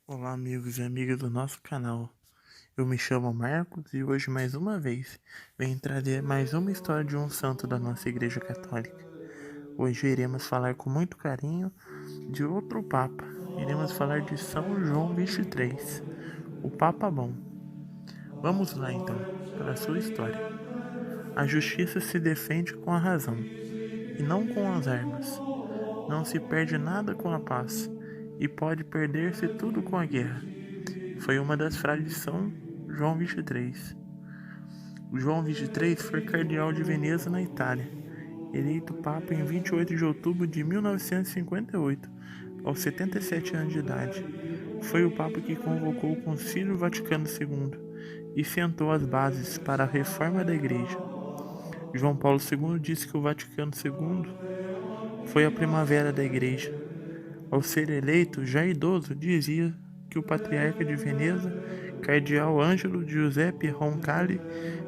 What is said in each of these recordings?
Olá, amigos e amigas do nosso canal. Eu me chamo Marcos e hoje, mais uma vez, venho trazer mais uma história de um santo da nossa Igreja Católica. Hoje iremos falar com muito carinho de outro Papa. Iremos falar de São João 23, o Papa Bom. Vamos lá então, para a sua história. A justiça se defende com a razão, e não com as armas. Não se perde nada com a paz, e pode perder-se tudo com a guerra. Foi uma das frases de São João 23. O João 23 foi cardeal de Veneza, na Itália, eleito Papa em 28 de outubro de 1958, aos 77 anos de idade. Foi o Papa que convocou o Concílio Vaticano II e sentou as bases para a reforma da Igreja. João Paulo II disse que o Vaticano II foi a primavera da Igreja. Ao ser eleito, já idoso, dizia que o patriarca de Veneza, cardeal Ângelo Giuseppe Roncalli,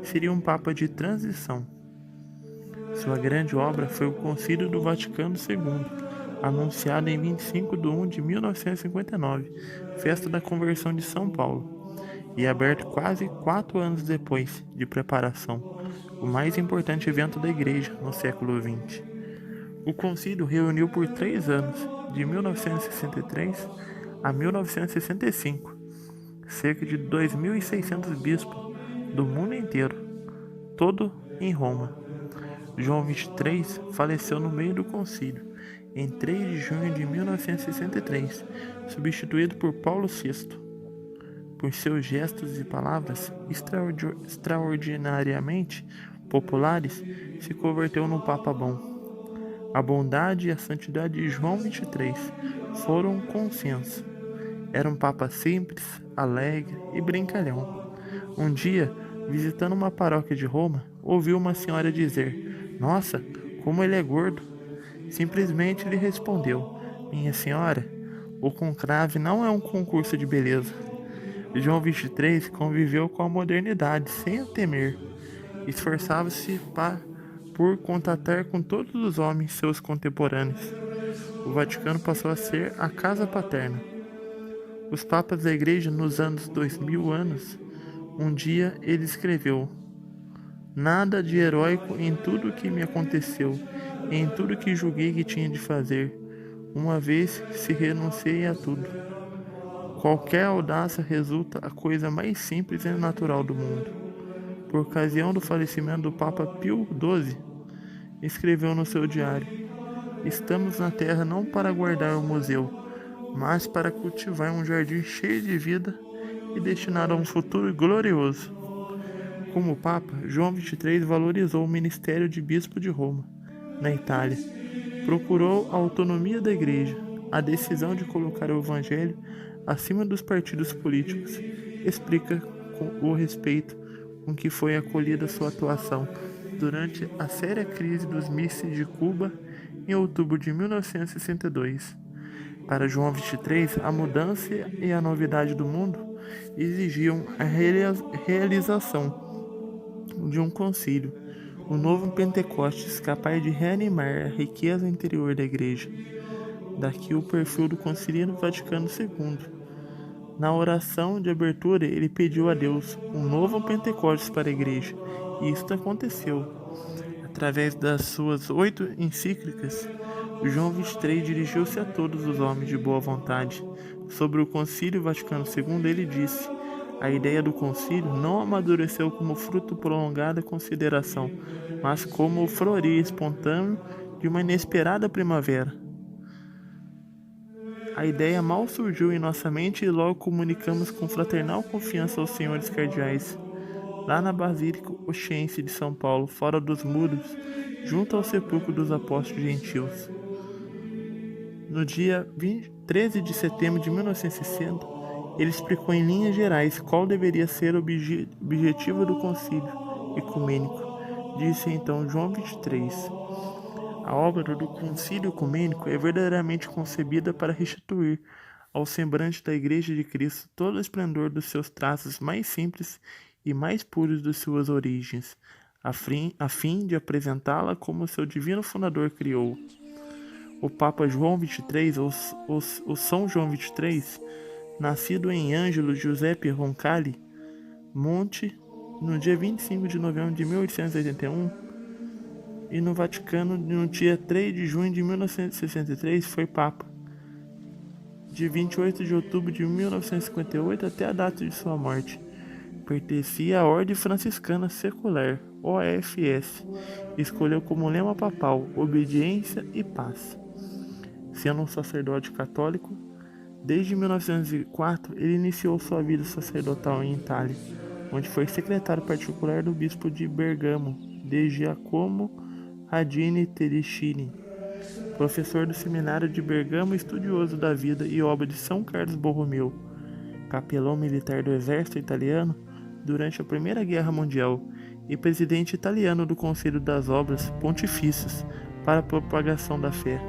seria um papa de transição. Sua grande obra foi o Concílio do Vaticano II, anunciado em 25 de 1 de 1959, festa da conversão de São Paulo, e aberto quase 4 anos depois de preparação, o mais importante evento da Igreja no século XX. O concílio reuniu por 3 anos, de 1963 a 1965, cerca de 2.600 bispos do mundo inteiro, todo em Roma. João 23 faleceu no meio do concílio, em 3 de junho de 1963, substituído por Paulo VI. Por seus gestos e palavras extraordinariamente populares, se converteu num Papa bom. A bondade e a santidade de João 23 foram um consenso. Era um papa simples, alegre e brincalhão. Um dia, visitando uma paróquia de Roma, ouviu uma senhora dizer: "Nossa, como ele é gordo!" Simplesmente lhe respondeu: "Minha senhora, o conclave não é um concurso de beleza." João 23 conviveu com a modernidade sem a temer. Esforçava-se por contatar com todos os homens seus contemporâneos. O Vaticano passou a ser a casa paterna. Os papas da Igreja nos anos 2000 anos, um dia ele escreveu: "Nada de heróico em tudo o que me aconteceu, em tudo que julguei que tinha de fazer, uma vez se renunciei a tudo. Qualquer audácia resulta a coisa mais simples e natural do mundo." Por ocasião do falecimento do Papa Pio XII, escreveu no seu diário: "Estamos na Terra não para guardar um museu, mas para cultivar um jardim cheio de vida e destinado a um futuro glorioso." Como Papa, João XXIII valorizou o ministério de bispo de Roma, na Itália. Procurou a autonomia da Igreja, a decisão de colocar o Evangelho acima dos partidos políticos. Explica com o respeito com que foi acolhida sua atuação durante a séria crise dos mísseis de Cuba em outubro de 1962. Para João XXIII, a mudança e a novidade do mundo exigiam a realização de um concílio, um novo Pentecostes capaz de reanimar a riqueza interior da Igreja. Daqui o perfil do Concílio Vaticano II. Na oração de abertura, ele pediu a Deus um novo Pentecostes para a Igreja, e isto aconteceu. Através das suas 8 encíclicas, João XXIII dirigiu-se a todos os homens de boa vontade. Sobre o Concílio Vaticano II, ele disse: "A ideia do concílio não amadureceu como fruto prolongada consideração, mas como o florir espontâneo de uma inesperada primavera. A ideia mal surgiu em nossa mente e logo comunicamos com fraternal confiança aos senhores cardeais, lá na Basílica Oxense de São Paulo, fora dos muros, junto ao sepulcro dos apóstolos gentios." No dia 13 de setembro de 1960, ele explicou em linhas gerais qual deveria ser o objetivo do concílio ecumênico. Disse então João 23: "A obra do concílio ecumênico é verdadeiramente concebida para restituir ao semblante da Igreja de Cristo todo o esplendor dos seus traços mais simples e mais puros de suas origens, a fim de apresentá-la como seu divino fundador criou." O Papa João XXIII, ou São João XXIII, nascido em Ângelo Giuseppe Roncalli Monte, no dia 25 de novembro de 1881, e no Vaticano, no dia 3 de junho de 1963, foi Papa. De 28 de outubro de 1958 até a data de sua morte. Pertencia à Ordem Franciscana Secular, OFS. Escolheu como lema papal obediência e paz. Sendo um sacerdote católico, desde 1904 ele iniciou sua vida sacerdotal em Itália, onde foi secretário particular do bispo de Bergamo, de Giacomo Radini Tericini, professor do seminário de Bergamo, estudioso da vida e obra de São Carlos Borromeu, capelão militar do exército italiano durante a Primeira Guerra Mundial e presidente italiano do Conselho das Obras Pontifícias para a Propagação da Fé.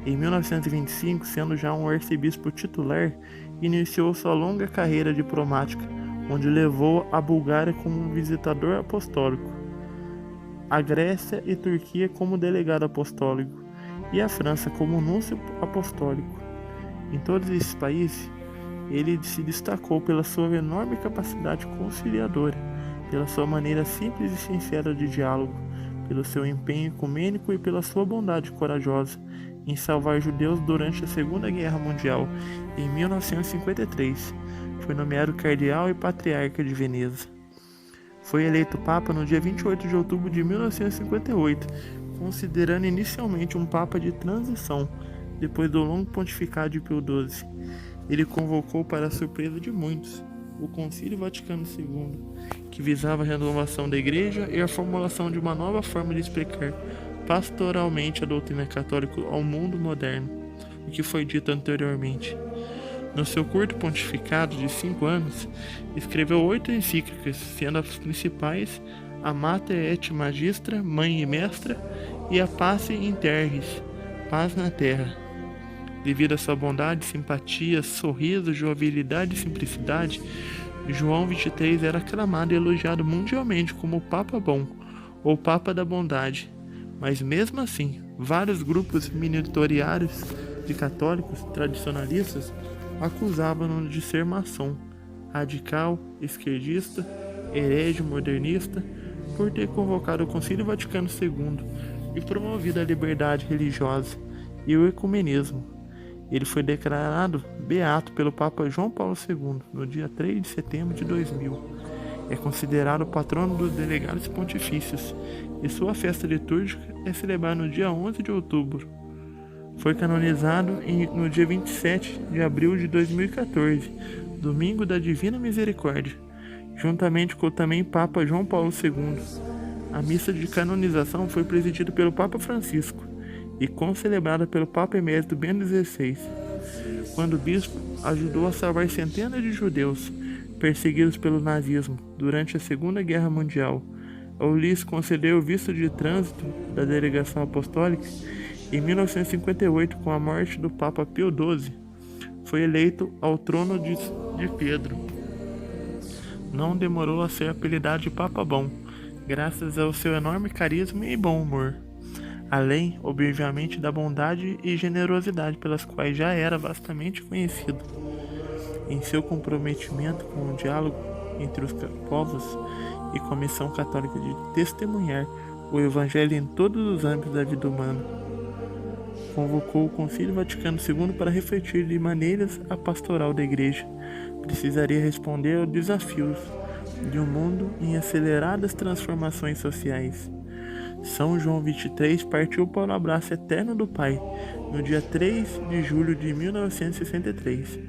Em 1925, sendo já um arcebispo titular, iniciou sua longa carreira diplomática, onde levou a Bulgária como um visitador apostólico, a Grécia e Turquia como delegado apostólico e a França como núncio apostólico. Em todos esses países, ele se destacou pela sua enorme capacidade conciliadora, pela sua maneira simples e sincera de diálogo, pelo seu empenho ecumênico e pela sua bondade corajosa em salvar judeus durante a Segunda Guerra Mundial. Em 1953, foi nomeado cardeal e patriarca de Veneza. Foi eleito Papa no dia 28 de outubro de 1958, considerando inicialmente um Papa de transição, depois do longo pontificado de Pio XII. Ele convocou, para a surpresa de muitos, o Concílio Vaticano II, que visava a renovação da Igreja e a formulação de uma nova forma de explicar pastoralmente a doutrina católica ao mundo moderno, o que foi dito anteriormente. No seu curto pontificado de 5 anos, escreveu 8 encíclicas, sendo as principais a Mater et Magistra, Mãe e Mestra, e a Pace in Terris, Paz na Terra. Devido à sua bondade, simpatia, sorriso, jovialidade e simplicidade, João XXIII era aclamado e elogiado mundialmente como o Papa Bom, ou Papa da Bondade. Mas mesmo assim, vários grupos minitoriários de católicos tradicionalistas acusavam-no de ser maçom, radical, esquerdista, herege modernista, por ter convocado o Concílio Vaticano II e promovido a liberdade religiosa e o ecumenismo. Ele foi declarado beato pelo Papa João Paulo II no dia 3 de setembro de 2000. É considerado o patrono dos delegados pontifícios e sua festa litúrgica é celebrada no dia 11 de outubro. Foi canonizado no dia 27 de abril de 2014, Domingo da Divina Misericórdia, juntamente com também Papa João Paulo II. A missa de canonização foi presidida pelo Papa Francisco e concelebrada pelo Papa Emérito Bento XVI. Quando bispo, ajudou a salvar centenas de judeus perseguidos pelo nazismo durante a Segunda Guerra Mundial. Ou lhes concedeu o visto de trânsito da delegação apostólica. Em 1958, com a morte do Papa Pio XII, foi eleito ao trono de Pedro. Não demorou a ser apelidado de Papa Bom, graças ao seu enorme carisma e bom humor, além, obviamente, da bondade e generosidade pelas quais já era vastamente conhecido. Em seu comprometimento com o diálogo entre os povos e com a missão católica de testemunhar o Evangelho em todos os âmbitos da vida humana, convocou o Concílio Vaticano II para refletir de maneiras a pastoral da Igreja precisaria responder aos desafios de um mundo em aceleradas transformações sociais. São João XXIII partiu para o abraço eterno do Pai no dia 3 de julho de 1963.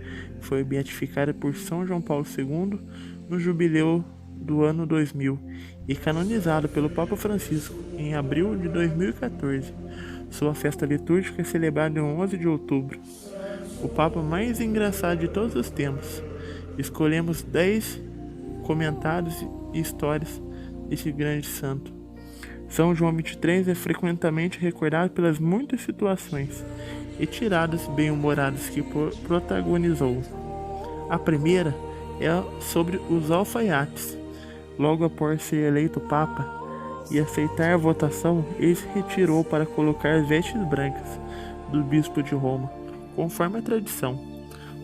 Foi beatificada por São João Paulo II no jubileu do ano 2000 e canonizado pelo Papa Francisco em abril de 2014. Sua festa litúrgica é celebrada em 11 de outubro. O Papa mais engraçado de todos os tempos. Escolhemos 10 comentários e histórias deste grande santo. São João XXIII é frequentemente recordado pelas muitas situações e tiradas bem-humoradas que protagonizou. A primeira é sobre os alfaiates. Logo após ser eleito Papa e aceitar a votação, ele se retirou para colocar as vestes brancas do bispo de Roma, conforme a tradição.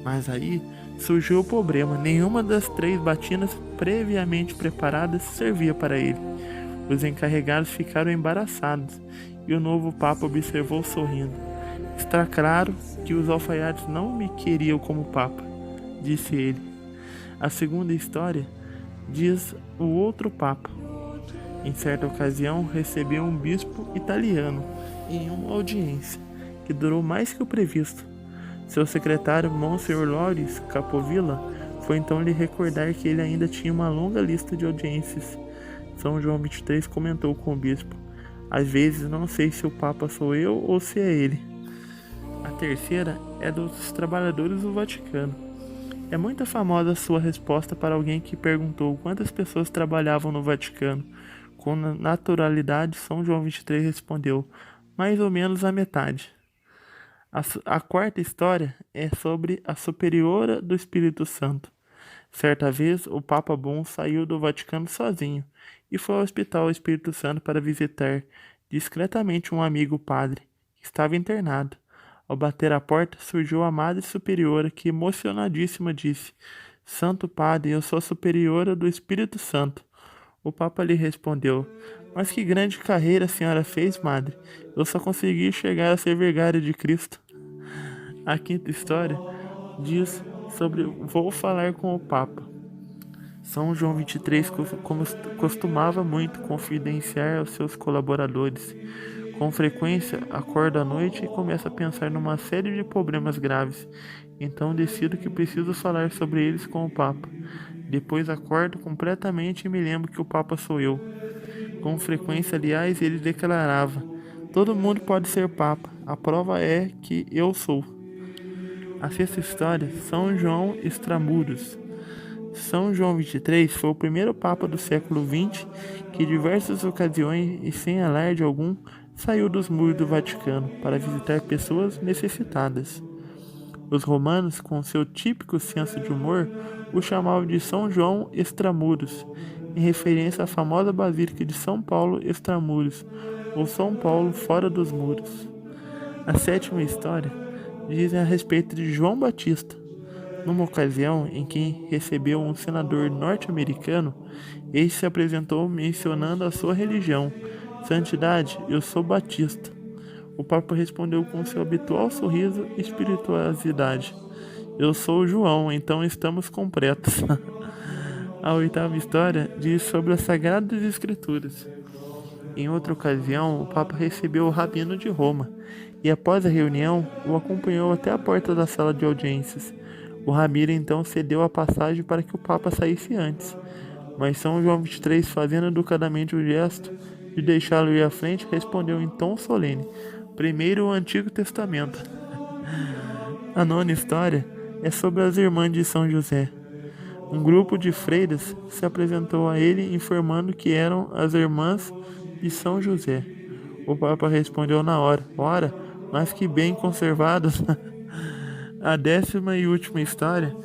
Mas aí Surgiu o problema: nenhuma das 3 batinas previamente preparadas servia para ele. Os encarregados ficaram embaraçados e o novo Papa observou sorrindo. Está claro que os alfaiates não me queriam como Papa, disse ele. A segunda história diz o outro Papa. Em certa ocasião, recebeu um bispo italiano em uma audiência que durou mais que o previsto. Seu secretário, Monsenhor Loris Capovilla, foi então lhe recordar que ele ainda tinha uma longa lista de audiências. São João 23 comentou com o bispo: às vezes não sei se o Papa sou eu ou se é ele. A terceira é dos trabalhadores do Vaticano. É muito famosa a sua resposta para alguém que perguntou quantas pessoas trabalhavam no Vaticano. Com naturalidade, São João 23 respondeu: mais ou menos a metade. A quarta história é sobre a superiora do Espírito Santo. Certa vez, o Papa Bom saiu do Vaticano sozinho e foi ao Hospital Espírito Santo para visitar discretamente um amigo padre que estava internado. Ao bater à porta, surgiu a Madre Superiora que, emocionadíssima, disse: Santo Padre, eu sou a superiora do Espírito Santo. O Papa lhe respondeu: mas que grande carreira a senhora fez, Madre. Eu só consegui chegar a ser vigário de Cristo. A quinta história diz sobre vou falar com o Papa. São João 23 costumava muito confidenciar aos seus colaboradores. Com frequência, acordo à noite e começo a pensar numa série de problemas graves. Então decido que preciso falar sobre eles com o Papa. Depois acordo completamente e me lembro que o Papa sou eu. Com frequência, aliás, ele declarava: todo mundo pode ser Papa. A prova é que eu sou. A sexta história, São João Extramuros. São João 23 foi o primeiro Papa do século XX que, em diversas ocasiões e sem alarde algum, saiu dos muros do Vaticano para visitar pessoas necessitadas. Os romanos, com seu típico senso de humor, o chamavam de São João Extramuros, em referência à famosa Basílica de São Paulo Extramuros, ou São Paulo fora dos muros. A sétima história diz a respeito de João Batista. Numa ocasião em que recebeu um senador norte-americano, este se apresentou mencionando a sua religião: Santidade, eu sou batista. O Papa respondeu com seu habitual sorriso e espirituosidade: eu sou João, então estamos completos. A oitava história diz sobre as Sagradas Escrituras. Em outra ocasião, o Papa recebeu o rabino de Roma e, após a reunião, o acompanhou até a porta da sala de audiências. O rabino então cedeu a passagem para que o Papa saísse antes, mas São João 23, fazendo educadamente o gesto de deixá-lo ir à frente, respondeu em tom solene: primeiro o Antigo Testamento. A nona história é sobre as Irmãs de São José. Um grupo de freiras se apresentou a ele informando que eram as Irmãs de São José. O Papa respondeu na hora: ora, mas que bem conservadas. A décima e última história,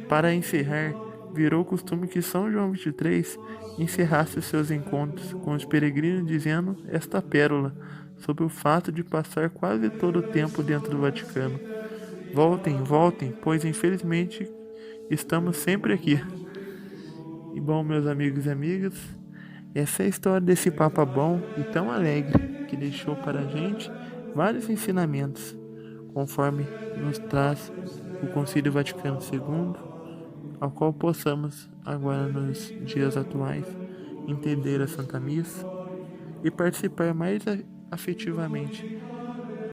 para encerrar, virou costume que São João 23 encerrasse seus encontros com os peregrinos dizendo esta pérola sobre o fato de passar quase todo o tempo dentro do Vaticano: voltem, voltem, pois infelizmente estamos sempre aqui. E bom, meus amigos e amigas, essa é a história desse Papa bom e tão alegre que deixou para a gente vários ensinamentos, conforme nos traz o Concílio Vaticano II, ao qual possamos agora nos dias atuais entender a Santa Missa e participar mais afetivamente